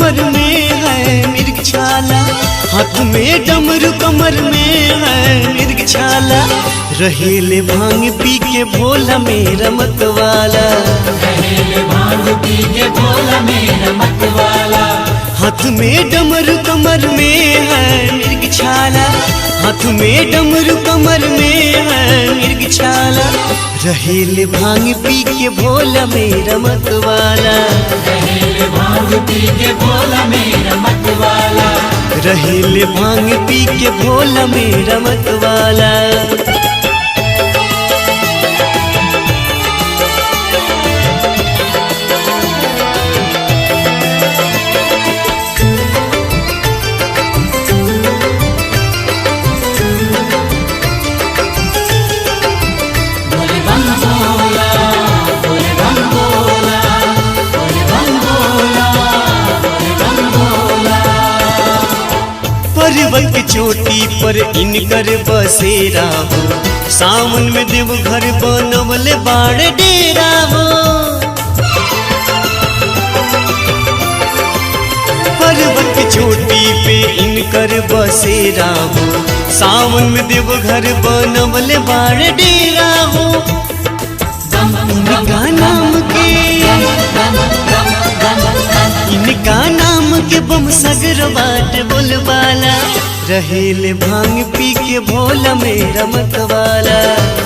कमर में है मिर्गछाला, हाथ में डमरू कमर में है मिर्गछाला। रहेले भांग पी के भोला मेरा मतवाला, रहेले भांग पी के भोला मेरा मतवाला। हाथ में डमरू कमर में है मिर्गछाला, हाथ में डमरू कमर में है मिर्गछाला। रहेले भांग पी के भोला मेरा मतवाला, रहेले भांग पी के भोला मेरा मतवाला। रहेले भांग पी के भोला मेरा मतवाला। पर्वत की चोटी पर इनकर बसेरा हो, सावन में देवघर बनवले बाड़े डेरा हो। पर्वत की चोटी पे इनकर बसेरा हो, सावन में देवघर बनवले बाड़े डेरा हो। इनका नाम के, इनका नाम के बम सगर बाट बोलबाला। रहेले भांग पी के भोला मेरा मतवाला,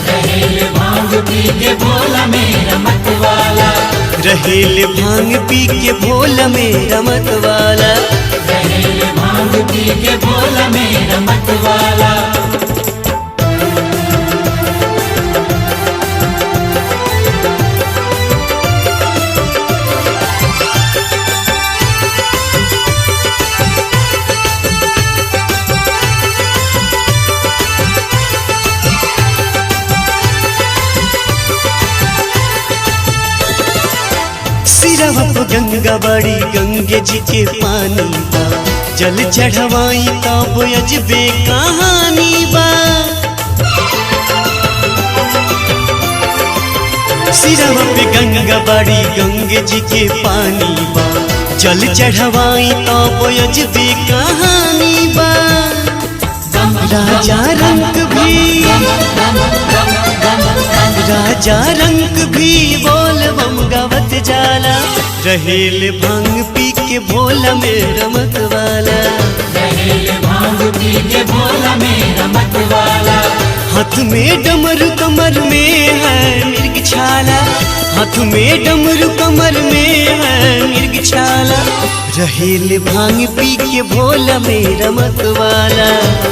रहेले भांग पी के भोला मेरा मतवाला। रहेले भांग पी के भोला मेरा मतवाला, रहेले भांग पी के भोला मेरा मतवाला। सिरवा पे गंगा बड़ी गंगे जी के पानी बा, जल चढ़वाई तब अजबे कहानी बा। सिरवा पे गंगा बड़ी गंगे जी के पानी बा, जल चढ़वाई तब अजबे कहानी बा। राजा रंग भी, राजा रंग भी बोल बम गावत जाला। रहेले भांग पी के भोला मेरा मतवाला, रहेले भांग पी के भोला मेरा मतवाला। हाथ में डमरू कमर में है मिर्गछाला, हाथ में डमरू कमर में है मिर्गछाला। रहेले भांग पी के भोला मेरा मतवाला,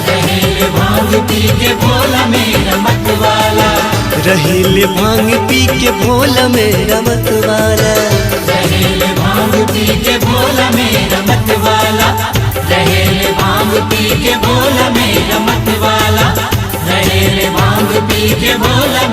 रहेले भांग पी के भोला मेरा मतवाला। रहेले भांग पी के भोला मेरा मतवाला, रहेले भांग पी के भोला मेरा मतवाला। रहेले भांग पी के भोला मेरा मतवाला। रहेले भांग पी के भोला